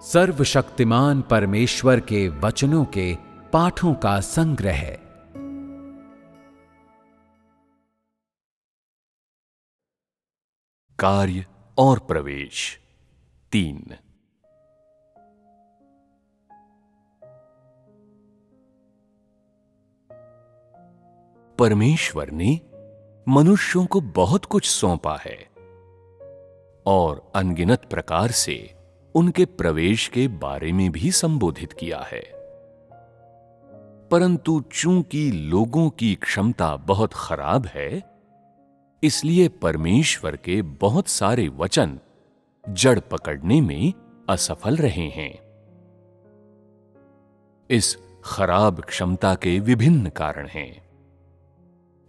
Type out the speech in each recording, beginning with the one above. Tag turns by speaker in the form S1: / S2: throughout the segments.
S1: सर्वशक्तिमान परमेश्वर के वचनों के पाठों का संग्रह।
S2: कार्य और प्रवेश 3। परमेश्वर ने मनुष्यों को बहुत कुछ सौंपा है और अनगिनत प्रकार से उनके प्रवेश के बारे में भी संबोधित किया है, परंतु चूंकि लोगों की क्षमता बहुत खराब है, इसलिए परमेश्वर के बहुत सारे वचन जड़ पकड़ने में असफल रहे हैं। इस खराब क्षमता के विभिन्न कारण हैं,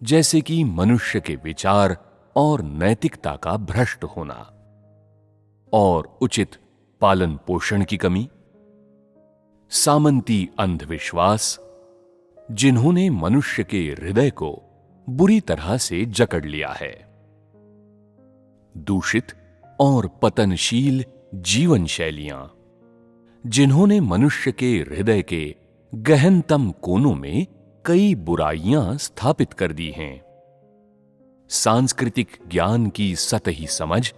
S2: जैसे कि मनुष्य के विचार और नैतिकता का भ्रष्ट होना और उचित पालन पोषण की कमी, सामंती अंधविश्वास जिन्होंने मनुष्य के हृदय को बुरी तरह से जकड़ लिया है, दूषित और पतनशील जीवन शैलियां जिन्होंने मनुष्य के हृदय के गहनतम कोनों में कई बुराइयां स्थापित कर दी हैं, सांस्कृतिक ज्ञान की सतही समझ,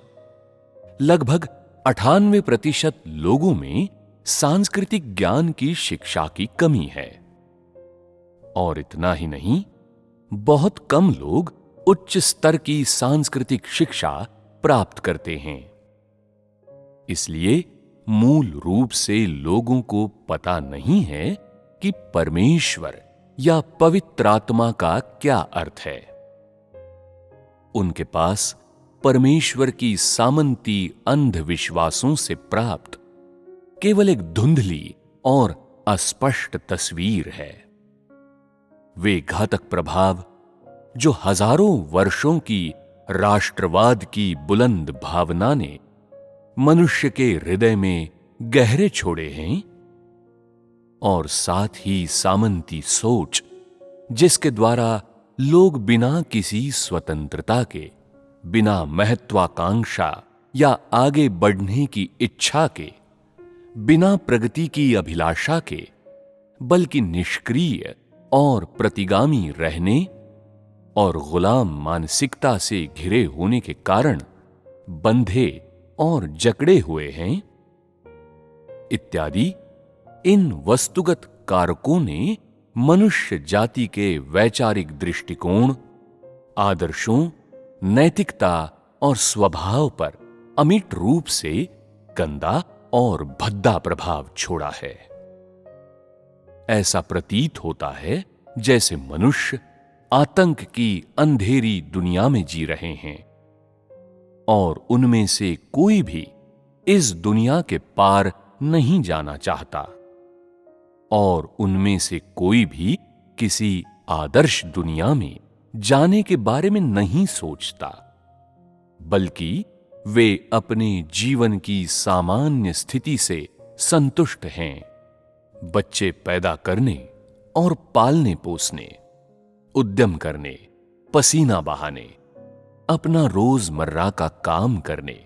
S2: लगभग 98% लोगों में सांस्कृतिक ज्ञान की शिक्षा की कमी है, और इतना ही नहीं, बहुत कम लोग उच्च स्तर की सांस्कृतिक शिक्षा प्राप्त करते हैं। इसलिए मूल रूप से लोगों को पता नहीं है कि परमेश्वर या पवित्र आत्मा का क्या अर्थ है। उनके पास परमेश्वर की सामंती अंधविश्वासों से प्राप्त केवल एक धुंधली और अस्पष्ट तस्वीर है। वे घातक प्रभाव जो हजारों वर्षों की राष्ट्रवाद की बुलंद भावना ने मनुष्य के हृदय में गहरे छोड़े हैं, और साथ ही सामंती सोच जिसके द्वारा लोग बिना किसी स्वतंत्रता के, बिना महत्वाकांक्षा या आगे बढ़ने की इच्छा के, बिना प्रगति की अभिलाषा के, बल्कि निष्क्रिय और प्रतिगामी रहने और गुलाम मानसिकता से घिरे होने के कारण बंधे और जकड़े हुए हैं, इत्यादि इन वस्तुगत कारकों ने मनुष्य जाति के वैचारिक दृष्टिकोण, आदर्शों, नैतिकता और स्वभाव पर अमिट रूप से गंदा और भद्दा प्रभाव छोड़ा है। ऐसा प्रतीत होता है जैसे मनुष्य आतंक की अंधेरी दुनिया में जी रहे हैं, और उनमें से कोई भी इस दुनिया के पार नहीं जाना चाहता, और उनमें से कोई भी किसी आदर्श दुनिया में जाने के बारे में नहीं सोचता, बल्कि वे अपने जीवन की सामान्य स्थिति से संतुष्ट हैं। बच्चे पैदा करने और पालने पोसने, उद्यम करने, पसीना बहाने, अपना रोजमर्रा का काम करने,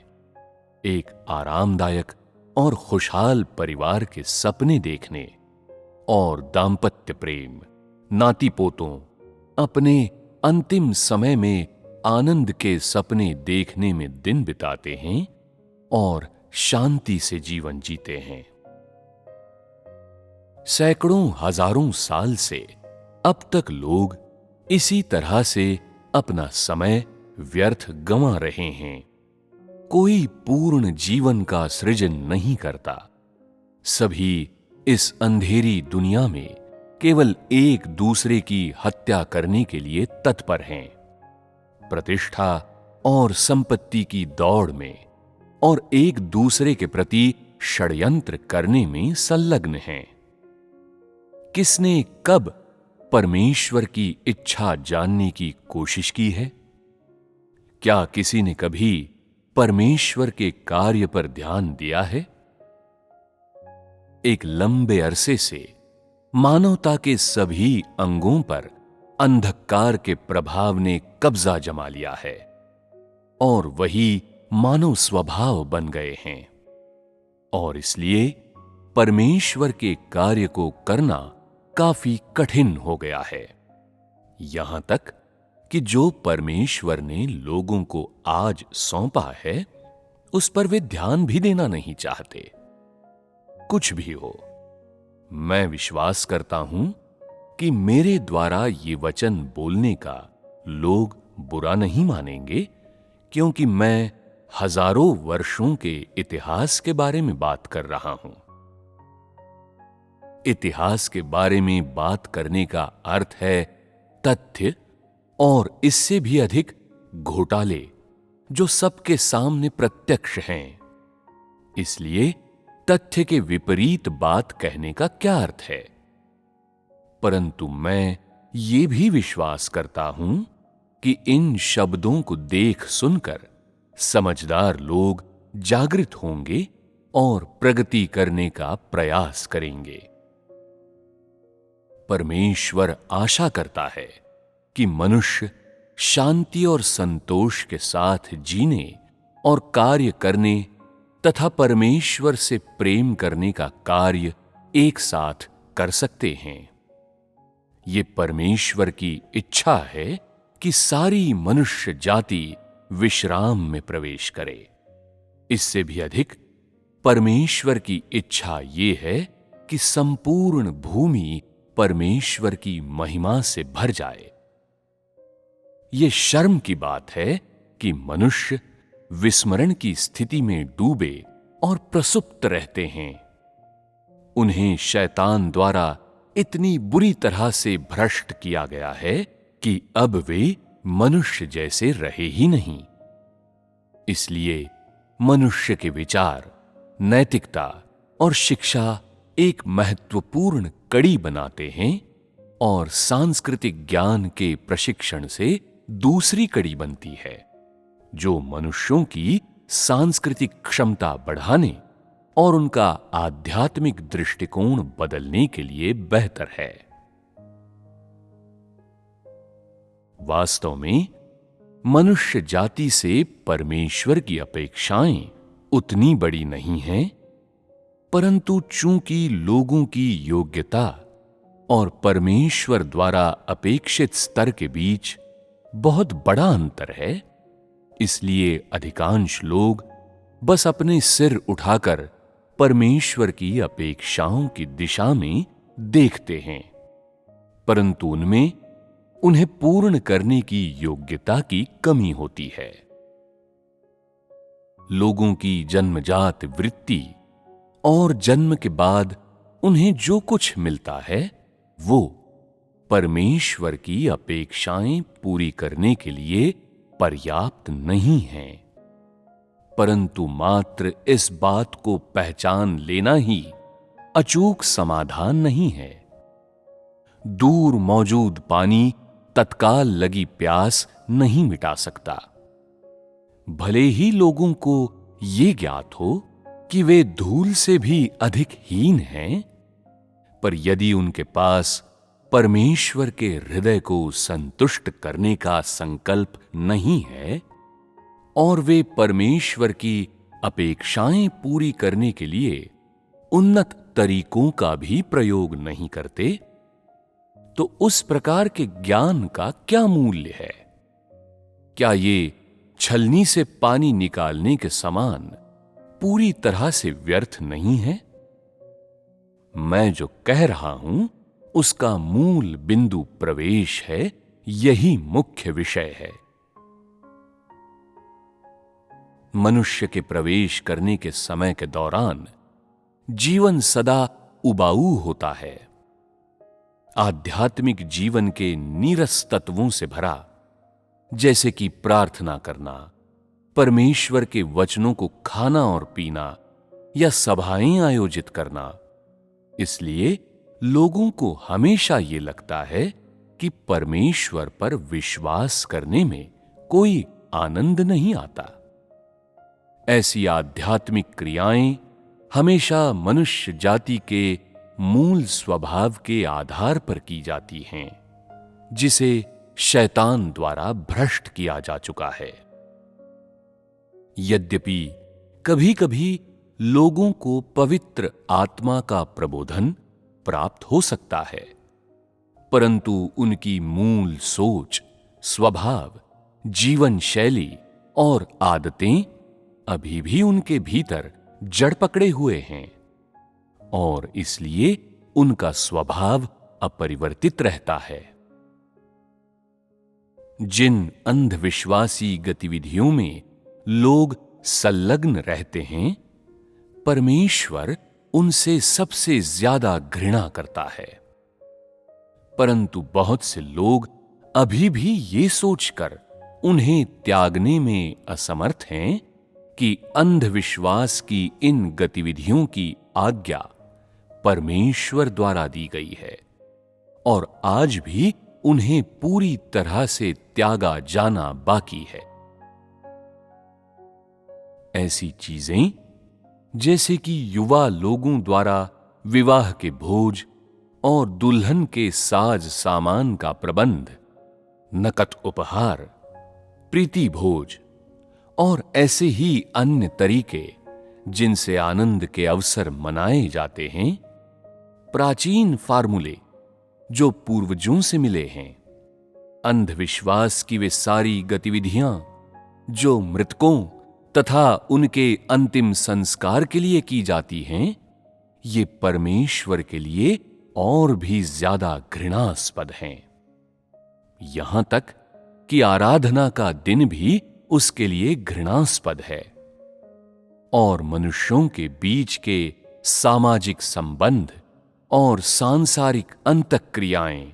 S2: एक आरामदायक और खुशहाल परिवार के सपने देखने और दांपत्य प्रेम, नाती पोतों, अपने अंतिम समय में आनंद के सपने देखने में दिन बिताते हैं और शांति से जीवन जीते हैं। सैकड़ों हजारों साल से अब तक लोग इसी तरह से अपना समय व्यर्थ गंवा रहे हैं। कोई पूर्ण जीवन का सृजन नहीं करता। सभी इस अंधेरी दुनिया में केवल एक दूसरे की हत्या करने के लिए तत्पर हैं, प्रतिष्ठा और संपत्ति की दौड़ में, और एक दूसरे के प्रति षड्यंत्र करने में संलग्न हैं। किसने कब परमेश्वर की इच्छा जानने की कोशिश की है? क्या किसी ने कभी परमेश्वर के कार्य पर ध्यान दिया है? एक लंबे अरसे से मानवता के सभी अंगों पर अंधकार के प्रभाव ने कब्जा जमा लिया है और वही मानव स्वभाव बन गए हैं। और इसलिए परमेश्वर के कार्य को करना काफी कठिन हो गया है। यहां तक कि जो परमेश्वर ने लोगों को आज सौंपा है, उस पर वे ध्यान भी देना नहीं चाहते। कुछ भी हो, मैं विश्वास करता हूं कि मेरे द्वारा ये वचन बोलने का लोग बुरा नहीं मानेंगे, क्योंकि मैं हजारों वर्षों के इतिहास के बारे में बात कर रहा हूं। इतिहास के बारे में बात करने का अर्थ है तथ्य और इससे भी अधिक घोटाले जो सबके सामने प्रत्यक्ष हैं। इसलिए तथ्य के विपरीत बात कहने का क्या अर्थ है? परंतु मैं ये भी विश्वास करता हूं कि इन शब्दों को देख सुनकर समझदार लोग जागृत होंगे और प्रगति करने का प्रयास करेंगे। परमेश्वर आशा करता है कि मनुष्य शांति और संतोष के साथ जीने और कार्य करने तथा परमेश्वर से प्रेम करने का कार्य एक साथ कर सकते हैं। ये परमेश्वर की इच्छा है कि सारी मनुष्य जाति विश्राम में प्रवेश करे। इससे भी अधिक परमेश्वर की इच्छा ये है कि संपूर्ण भूमि परमेश्वर की महिमा से भर जाए। ये शर्म की बात है कि मनुष्य विस्मरण की स्थिति में डूबे और प्रसुप्त रहते हैं। उन्हें शैतान द्वारा इतनी बुरी तरह से भ्रष्ट किया गया है कि अब वे मनुष्य जैसे रहे ही नहीं। इसलिए मनुष्य के विचार, नैतिकता और शिक्षा एक महत्वपूर्ण कड़ी बनाते हैं और सांस्कृतिक ज्ञान के प्रशिक्षण से दूसरी कड़ी बनती है, जो मनुष्यों की सांस्कृतिक क्षमता बढ़ाने और उनका आध्यात्मिक दृष्टिकोण बदलने के लिए बेहतर है। वास्तव में मनुष्य जाति से परमेश्वर की अपेक्षाएं उतनी बड़ी नहीं हैं, परंतु चूंकि लोगों की योग्यता और परमेश्वर द्वारा अपेक्षित स्तर के बीच बहुत बड़ा अंतर है, इसलिए अधिकांश लोग बस अपने सिर उठाकर परमेश्वर की अपेक्षाओं की दिशा में देखते हैं, परंतु उनमें उन्हें पूर्ण करने की योग्यता की कमी होती है। लोगों की जन्मजात वृत्ति और जन्म के बाद उन्हें जो कुछ मिलता है वो परमेश्वर की अपेक्षाएं पूरी करने के लिए पर्याप्त नहीं है, परंतु मात्र इस बात को पहचान लेना ही अचूक समाधान नहीं है। दूर मौजूद पानी तत्काल लगी प्यास नहीं मिटा सकता। भले ही लोगों को ये ज्ञात हो कि वे धूल से भी अधिक हीन हैं, पर यदि उनके पास परमेश्वर के हृदय को संतुष्ट करने का संकल्प नहीं है और वे परमेश्वर की अपेक्षाएं पूरी करने के लिए उन्नत तरीकों का भी प्रयोग नहीं करते, तो उस प्रकार के ज्ञान का क्या मूल्य है? क्या ये छलनी से पानी निकालने के समान पूरी तरह से व्यर्थ नहीं है? मैं जो कह रहा हूं उसका मूल बिंदु प्रवेश है, यही मुख्य विषय है। मनुष्य के प्रवेश करने के समय के दौरान जीवन सदा उबाऊ होता है, आध्यात्मिक जीवन के नीरस तत्वों से भरा, जैसे कि प्रार्थना करना, परमेश्वर के वचनों को खाना और पीना या सभाएं आयोजित करना। इसलिए लोगों को हमेशा ये लगता है कि परमेश्वर पर विश्वास करने में कोई आनंद नहीं आता। ऐसी आध्यात्मिक क्रियाएं हमेशा मनुष्य जाति के मूल स्वभाव के आधार पर की जाती हैं, जिसे शैतान द्वारा भ्रष्ट किया जा चुका है। यद्यपि कभी-कभी लोगों को पवित्र आत्मा का प्रबोधन प्राप्त हो सकता है, परंतु उनकी मूल सोच, स्वभाव, जीवन शैली और आदतें अभी भी उनके भीतर जड़ पकड़े हुए हैं और इसलिए उनका स्वभाव अपरिवर्तित रहता है। जिन अंधविश्वासी गतिविधियों में लोग संलग्न रहते हैं, परमेश्वर उनसे सबसे ज्यादा घृणा करता है, परंतु बहुत से लोग अभी भी ये सोचकर उन्हें त्यागने में असमर्थ हैं कि अंधविश्वास की इन गतिविधियों की आज्ञा परमेश्वर द्वारा दी गई है और आज भी उन्हें पूरी तरह से त्यागा जाना बाकी है। ऐसी चीजें जैसे कि युवा लोगों द्वारा विवाह के भोज और दुल्हन के साज सामान का प्रबंध, नकद उपहार, प्रीति भोज और ऐसे ही अन्य तरीके जिनसे आनंद के अवसर मनाए जाते हैं, प्राचीन फार्मूले जो पूर्वजों से मिले हैं, अंधविश्वास की वे सारी गतिविधियां जो मृतकों तथा उनके अंतिम संस्कार के लिए की जाती हैं, ये परमेश्वर के लिए और भी ज्यादा घृणास्पद हैं। यहां तक कि आराधना का दिन भी उसके लिए घृणास्पद है और मनुष्यों के बीच के सामाजिक संबंध और सांसारिक अंतःक्रियाएं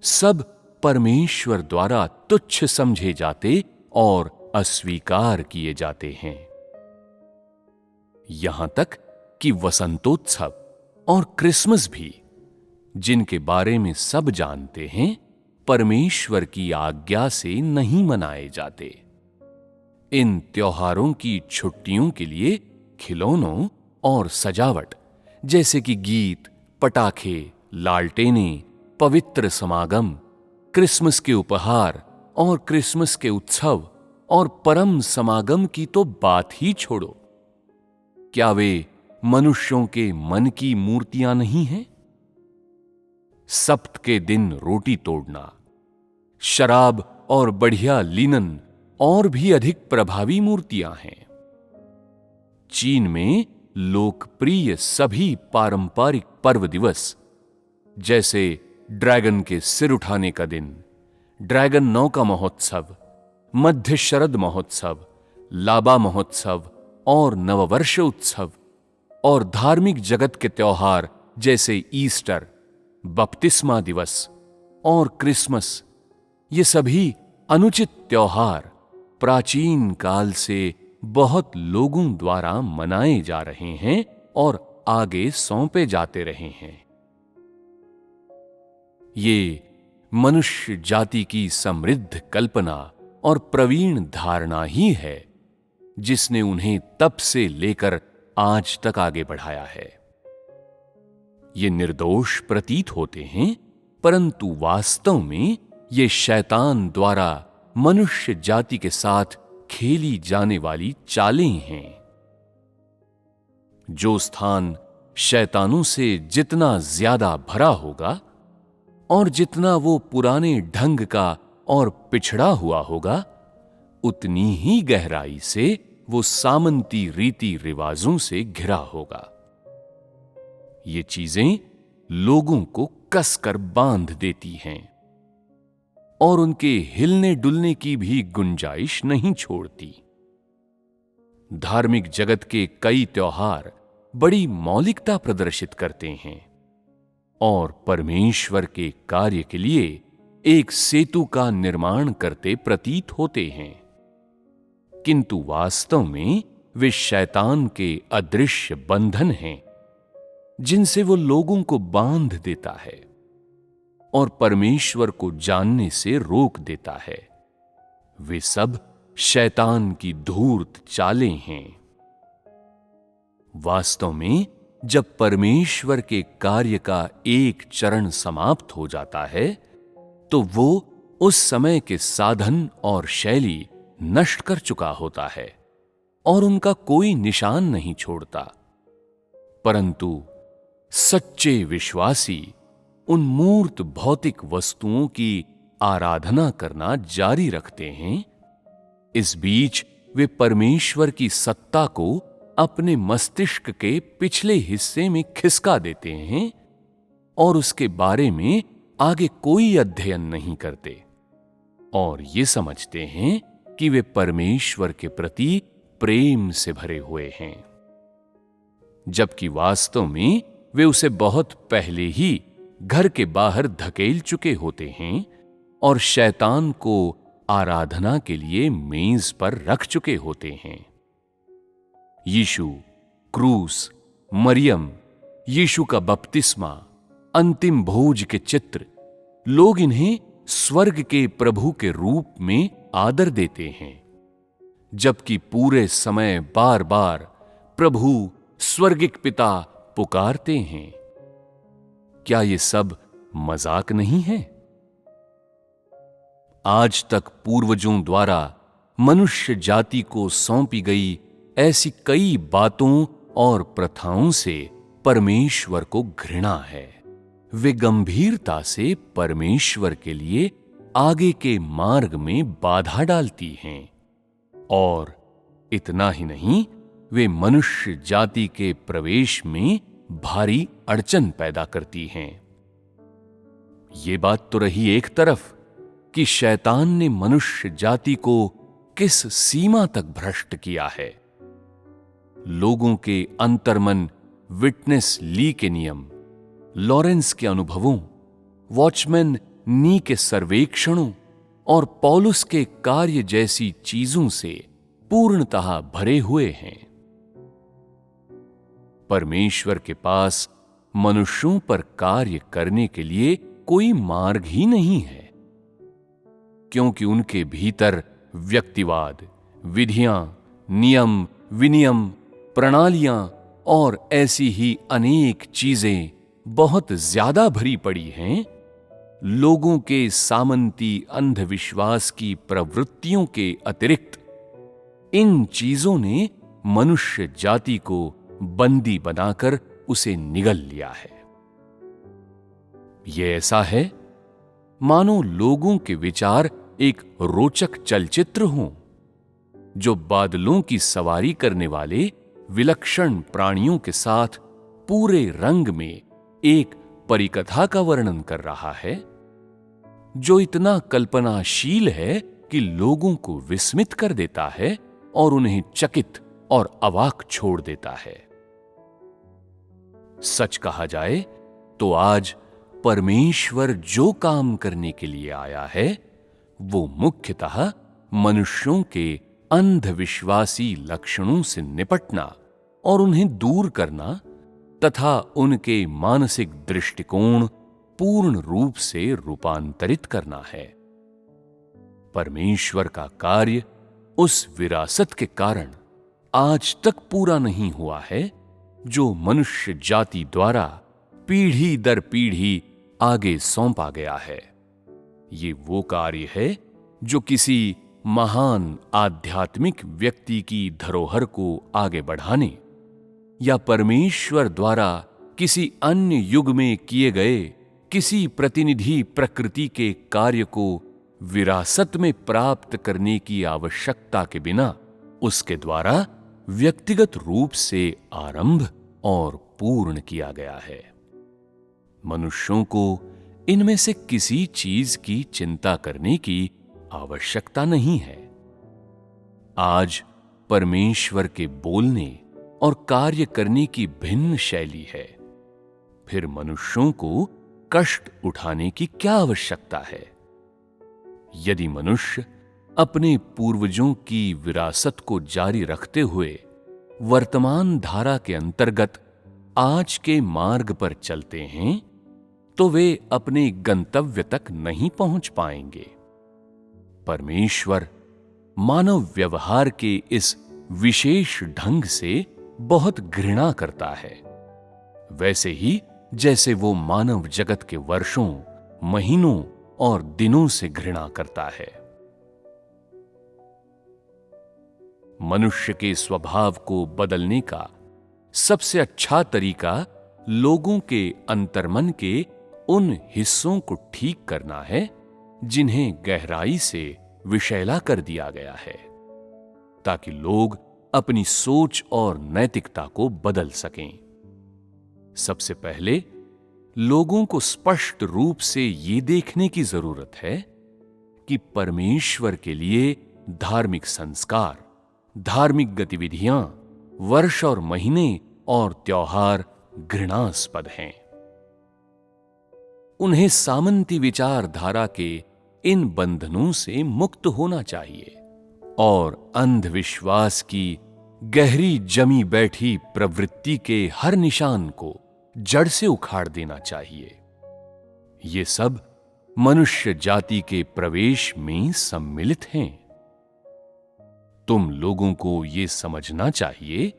S2: सब परमेश्वर द्वारा तुच्छ समझे जाते और अस्वीकार किए जाते हैं। यहां तक कि वसंतोत्सव और क्रिसमस भी, जिनके बारे में सब जानते हैं, परमेश्वर की आज्ञा से नहीं मनाए जाते। इन त्योहारों की छुट्टियों के लिए खिलौनों और सजावट जैसे कि गीत, पटाखे, लालटेनें, पवित्र समागम, क्रिसमस के उपहार और क्रिसमस के उत्सव और परम समागम की तो बात ही छोड़ो। क्या वे मनुष्यों के मन की मूर्तियां नहीं हैं? सप्त के दिन रोटी तोड़ना, शराब और बढ़िया लिनन और भी अधिक प्रभावी मूर्तियां हैं। चीन में लोकप्रिय सभी पारंपरिक पर्व दिवस जैसे ड्रैगन के सिर उठाने का दिन, ड्रैगन नौका महोत्सव, मध्य शरद महोत्सव, लाबा महोत्सव और नववर्ष उत्सव और धार्मिक जगत के त्योहार जैसे ईस्टर, बपतिस्मा दिवस और क्रिसमस, ये सभी अनुचित त्योहार प्राचीन काल से बहुत लोगों द्वारा मनाए जा रहे हैं और आगे सौंपे जाते रहे हैं। ये मनुष्य जाति की समृद्ध कल्पना और प्रवीण धारणा ही है जिसने उन्हें तब से लेकर आज तक आगे बढ़ाया है। ये निर्दोष प्रतीत होते हैं, परंतु वास्तव में ये शैतान द्वारा मनुष्य जाति के साथ खेली जाने वाली चालें हैं। जो स्थान शैतानों से जितना ज्यादा भरा होगा और जितना वो पुराने ढंग का और पिछड़ा हुआ होगा, उतनी ही गहराई से वो सामंती रीति रिवाजों से घिरा होगा। ये चीजें लोगों को कसकर बांध देती हैं और उनके हिलने डुलने की भी गुंजाइश नहीं छोड़ती। धार्मिक जगत के कई त्योहार बड़ी मौलिकता प्रदर्शित करते हैं और परमेश्वर के कार्य के लिए एक सेतु का निर्माण करते प्रतीत होते हैं, किंतु वास्तव में वे शैतान के अदृश्य बंधन हैं जिनसे वो लोगों को बांध देता है और परमेश्वर को जानने से रोक देता है। वे सब शैतान की धूर्त चालें हैं। वास्तव में जब परमेश्वर के कार्य का एक चरण समाप्त हो जाता है, तो वो उस समय के साधन और शैली नष्ट कर चुका होता है और उनका कोई निशान नहीं छोड़ता, परंतु सच्चे विश्वासी उन मूर्त भौतिक वस्तुओं की आराधना करना जारी रखते हैं। इस बीच वे परमेश्वर की सत्ता को अपने मस्तिष्क के पिछले हिस्से में खिसका देते हैं और उसके बारे में आगे कोई अध्ययन नहीं करते और ये समझते हैं कि वे परमेश्वर के प्रति प्रेम से भरे हुए हैं, जबकि वास्तव में वे उसे बहुत पहले ही घर के बाहर धकेल चुके होते हैं और शैतान को आराधना के लिए मेज पर रख चुके होते हैं। यीशु, क्रूस, मरियम, यीशु का बपतिस्मा, अंतिम भोज के चित्र, लोग इन्हें स्वर्ग के प्रभु के रूप में आदर देते हैं, जबकि पूरे समय बार बार प्रभु स्वर्गिक पिता पुकारते हैं। क्या ये सब मजाक नहीं है? आज तक पूर्वजों द्वारा मनुष्य जाति को सौंपी गई ऐसी कई बातों और प्रथाओं से परमेश्वर को घृणा है। वे गंभीरता से परमेश्वर के लिए आगे के मार्ग में बाधा डालती हैं और इतना ही नहीं, वे मनुष्य जाति के प्रवेश में भारी अड़चन पैदा करती हैं। ये बात तो रही एक तरफ कि शैतान ने मनुष्य जाति को किस सीमा तक भ्रष्ट किया है। लोगों के अंतर्मन विटनेस ली के नियम, लॉरेंस के अनुभवों, वॉचमैन नी के सर्वेक्षणों और पौलुस के कार्य जैसी चीजों से पूर्णतः भरे हुए हैं। परमेश्वर के पास मनुष्यों पर कार्य करने के लिए कोई मार्ग ही नहीं है, क्योंकि उनके भीतर व्यक्तिवाद, विधियां, नियम, विनियम, प्रणालियां और ऐसी ही अनेक चीजें बहुत ज्यादा भरी पड़ी हैं। लोगों के सामंती अंधविश्वास की प्रवृत्तियों के अतिरिक्त इन चीजों ने मनुष्य जाति को बंदी बनाकर उसे निगल लिया है। यह ऐसा है मानो लोगों के विचार एक रोचक चलचित्र हों, जो बादलों की सवारी करने वाले विलक्षण प्राणियों के साथ पूरे रंग में एक परिकथा का वर्णन कर रहा है, जो इतना कल्पनाशील है कि लोगों को विस्मित कर देता है और उन्हें चकित और अवाक छोड़ देता है। सच कहा जाए तो आज परमेश्वर जो काम करने के लिए आया है, वो मुख्यतः मनुष्यों के अंधविश्वासी लक्षणों से निपटना और उन्हें दूर करना तथा उनके मानसिक दृष्टिकोण पूर्ण रूप से रूपांतरित करना है। परमेश्वर का कार्य उस विरासत के कारण आज तक पूरा नहीं हुआ है, जो मनुष्य जाति द्वारा पीढ़ी दर पीढ़ी आगे सौंपा गया है। ये वो कार्य है जो किसी महान आध्यात्मिक व्यक्ति की धरोहर को आगे बढ़ाने या परमेश्वर द्वारा किसी अन्य युग में किए गए किसी प्रतिनिधि प्रकृति के कार्य को विरासत में प्राप्त करने की आवश्यकता के बिना उसके द्वारा व्यक्तिगत रूप से आरंभ और पूर्ण किया गया है। मनुष्यों को इनमें से किसी चीज की चिंता करने की आवश्यकता नहीं है। आज परमेश्वर के बोलने और कार्य करने की भिन्न शैली है। फिर मनुष्यों को कष्ट उठाने की क्या आवश्यकता है? यदि मनुष्य अपने पूर्वजों की विरासत को जारी रखते हुए वर्तमान धारा के अंतर्गत आज के मार्ग पर चलते हैं, तो वे अपने गंतव्य तक नहीं पहुंच पाएंगे। परमेश्वर मानव व्यवहार के इस विशेष ढंग से बहुत घृणा करता है, वैसे ही जैसे वो मानव जगत के वर्षों, महीनों और दिनों से घृणा करता है। मनुष्य के स्वभाव को बदलने का सबसे अच्छा तरीका लोगों के अंतर्मन के उन हिस्सों को ठीक करना है जिन्हें गहराई से विषैला कर दिया गया है, ताकि लोग अपनी सोच और नैतिकता को बदल सकें। सबसे पहले लोगों को स्पष्ट रूप से ये देखने की जरूरत है कि परमेश्वर के लिए धार्मिक संस्कार, धार्मिक गतिविधियां, वर्ष और महीने और त्योहार घृणास्पद हैं। उन्हें सामंती विचारधारा के इन बंधनों से मुक्त होना चाहिए और अंधविश्वास की गहरी जमी बैठी प्रवृत्ति के हर निशान को जड़ से उखाड़ देना चाहिए। ये सब मनुष्य जाति के प्रवेश में सम्मिलित हैं। तुम लोगों को यह समझना चाहिए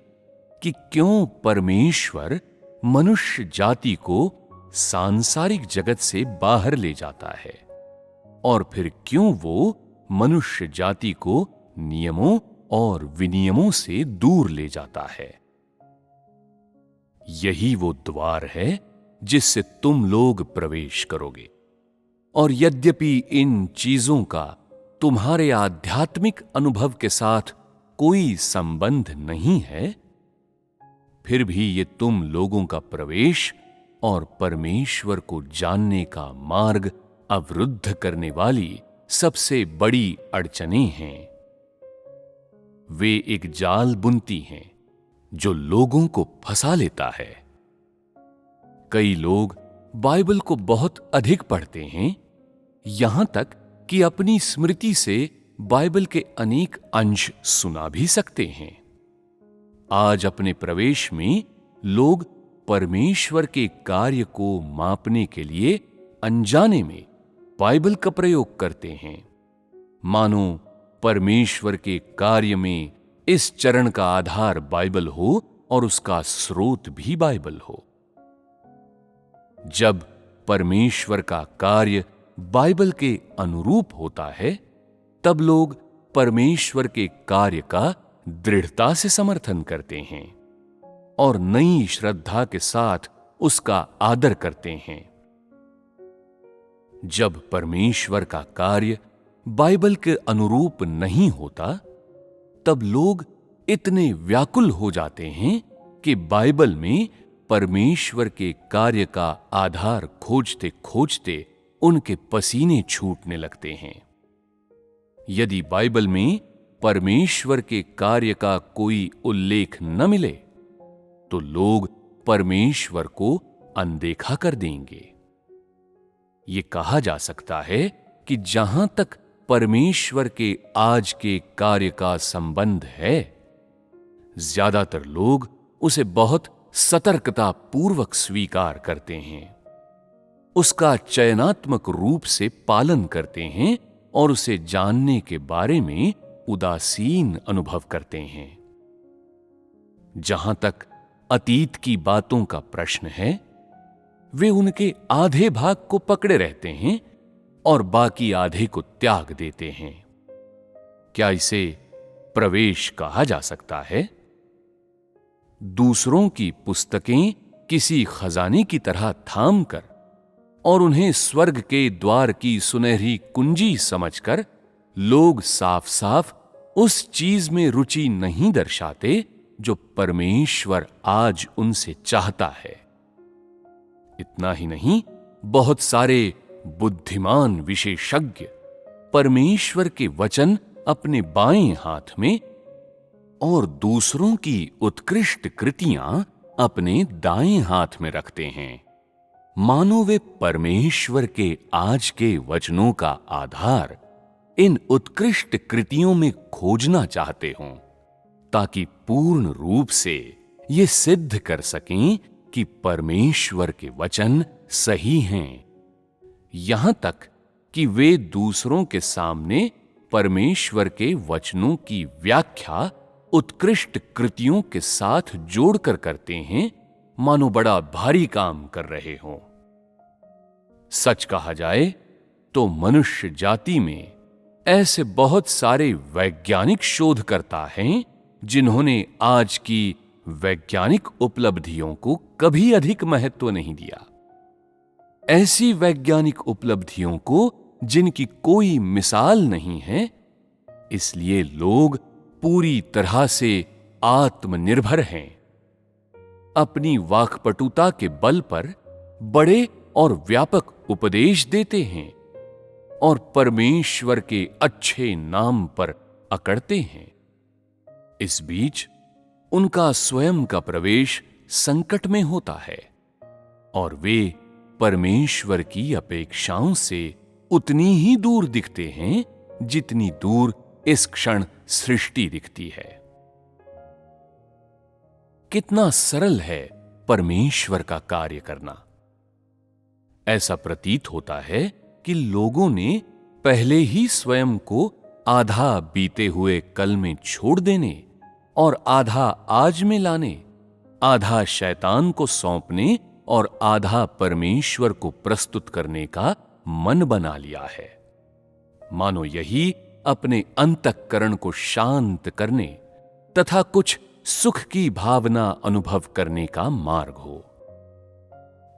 S2: कि क्यों परमेश्वर मनुष्य जाति को सांसारिक जगत से बाहर ले जाता है और फिर क्यों वो मनुष्य जाति को नियमों और विनियमों से दूर ले जाता है। यही वो द्वार है जिससे तुम लोग प्रवेश करोगे। और यद्यपि इन चीजों का तुम्हारे आध्यात्मिक अनुभव के साथ कोई संबंध नहीं है, फिर भी ये तुम लोगों का प्रवेश और परमेश्वर को जानने का मार्ग अवरुद्ध करने वाली सबसे बड़ी अड़चनें हैं। वे एक जाल बुनती हैं जो लोगों को फंसा लेता है। कई लोग बाइबल को बहुत अधिक पढ़ते हैं, यहां तक कि अपनी स्मृति से बाइबल के अनेक अंश सुना भी सकते हैं। आज अपने प्रवेश में लोग परमेश्वर के कार्य को मापने के लिए अनजाने में बाइबल का प्रयोग करते हैं, मानो परमेश्वर के कार्य में इस चरण का आधार बाइबल हो और उसका स्रोत भी बाइबल हो। जब परमेश्वर का कार्य बाइबल के अनुरूप होता है, तब लोग परमेश्वर के कार्य का दृढ़ता से समर्थन करते हैं और नई श्रद्धा के साथ उसका आदर करते हैं। जब परमेश्वर का कार्य बाइबल के अनुरूप नहीं होता, तब लोग इतने व्याकुल हो जाते हैं कि बाइबल में परमेश्वर के कार्य का आधार खोजते खोजते उनके पसीने छूटने लगते हैं। यदि बाइबल में परमेश्वर के कार्य का कोई उल्लेख न मिले, तो लोग परमेश्वर को अनदेखा कर देंगे। ये कहा जा सकता है कि जहां तक परमेश्वर के आज के कार्य का संबंध है, ज्यादातर लोग उसे बहुत सतर्कता पूर्वक स्वीकार करते हैं, उसका चयनात्मक रूप से पालन करते हैं और उसे जानने के बारे में उदासीन अनुभव करते हैं। जहां तक अतीत की बातों का प्रश्न है, वे उनके आधे भाग को पकड़े रहते हैं और बाकी आधे को त्याग देते हैं। क्या इसे प्रवेश कहा जा सकता है? दूसरों की पुस्तकें किसी खजाने की तरह थाम कर और उन्हें स्वर्ग के द्वार की सुनहरी कुंजी समझकर लोग साफ साफ उस चीज में रुचि नहीं दर्शाते जो परमेश्वर आज उनसे चाहता है। इतना ही नहीं, बहुत सारे बुद्धिमान विशेषज्ञ परमेश्वर के वचन अपने बाएं हाथ में और दूसरों की उत्कृष्ट कृतियां अपने दाएं हाथ में रखते हैं, मानो वे परमेश्वर के आज के वचनों का आधार इन उत्कृष्ट कृतियों में खोजना चाहते हों, ताकि पूर्ण रूप से ये सिद्ध कर सकें कि परमेश्वर के वचन सही हैं। यहां तक कि वे दूसरों के सामने परमेश्वर के वचनों की व्याख्या उत्कृष्ट कृतियों के साथ जोड़कर करते हैं, मानो बड़ा भारी काम कर रहे हों। सच कहा जाए तो मनुष्य जाति में ऐसे बहुत सारे वैज्ञानिक शोधकर्ता हैं जिन्होंने आज की वैज्ञानिक उपलब्धियों को कभी अधिक महत्व नहीं दिया, ऐसी वैज्ञानिक उपलब्धियों को जिनकी कोई मिसाल नहीं है। इसलिए लोग पूरी तरह से आत्मनिर्भर हैं। अपनी वाक्पटुता के बल पर बड़े और व्यापक उपदेश देते हैं और परमेश्वर के अच्छे नाम पर अकड़ते हैं। इस बीच उनका स्वयं का प्रवेश संकट में होता है और वे परमेश्वर की अपेक्षाओं से उतनी ही दूर दिखते हैं जितनी दूर इस क्षण सृष्टि दिखती है। कितना सरल है परमेश्वर का कार्य करना। ऐसा प्रतीत होता है कि लोगों ने पहले ही स्वयं को आधा बीते हुए कल में छोड़ देने और आधा आज में लाने, आधा शैतान को सौंपने और आधा परमेश्वर को प्रस्तुत करने का मन बना लिया है, मानो यही अपने अंतःकरण को शांत करने तथा कुछ सुख की भावना अनुभव करने का मार्ग हो।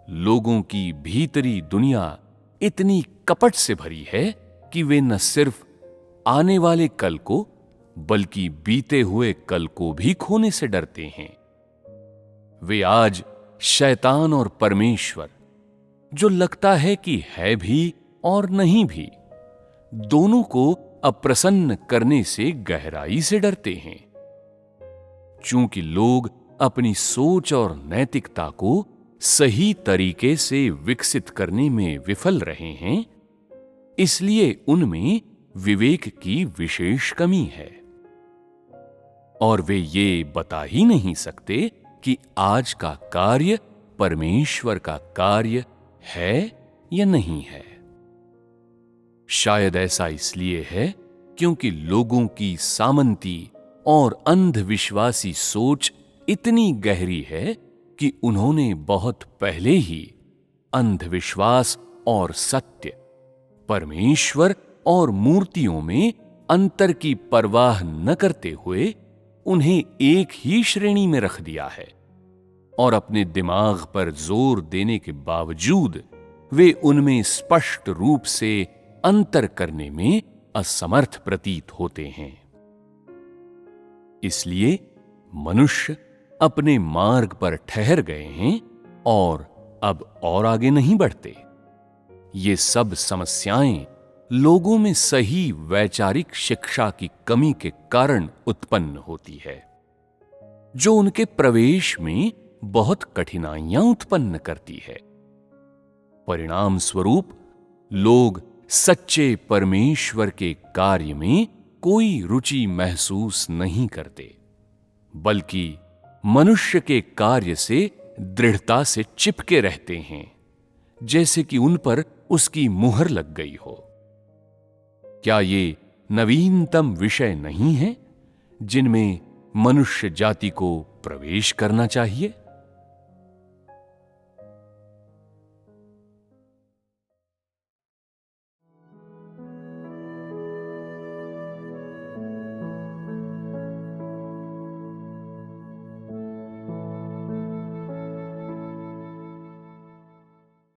S2: लोगों की भीतरी दुनिया इतनी कपट से भरी है कि वे न सिर्फ आने वाले कल को बल्कि बीते हुए कल को भी खोने से डरते हैं। वे आज शैतान और परमेश्वर, जो लगता है कि है भी और नहीं भी, दोनों को अप्रसन्न करने से गहराई से डरते हैं। चूंकि लोग अपनी सोच और नैतिकता को सही तरीके से विकसित करने में विफल रहे हैं, इसलिए उनमें विवेक की विशेष कमी है और वे ये बता ही नहीं सकते कि आज का कार्य परमेश्वर का कार्य है या नहीं है। शायद ऐसा इसलिए है क्योंकि लोगों की सामंती और अंधविश्वासी सोच इतनी गहरी है कि उन्होंने बहुत पहले ही अंधविश्वास और सत्य, परमेश्वर और मूर्तियों में अंतर की परवाह न करते हुए उन्हें एक ही श्रेणी में रख दिया है और अपने दिमाग पर जोर देने के बावजूद वे उनमें स्पष्ट रूप से अंतर करने में असमर्थ प्रतीत होते हैं। इसलिए मनुष्य अपने मार्ग पर ठहर गए हैं और अब और आगे नहीं बढ़ते। ये सब समस्याएं लोगों में सही वैचारिक शिक्षा की कमी के कारण उत्पन्न होती है, जो उनके प्रवेश में बहुत कठिनाइयां उत्पन्न करती है। परिणाम स्वरूप लोग सच्चे परमेश्वर के कार्य में कोई रुचि महसूस नहीं करते, बल्कि मनुष्य के कार्य से दृढ़ता से चिपके रहते हैं, जैसे कि उन पर उसकी मुहर लग गई हो। क्या ये नवीनतम विषय नहीं है जिनमें मनुष्य जाति को प्रवेश करना चाहिए?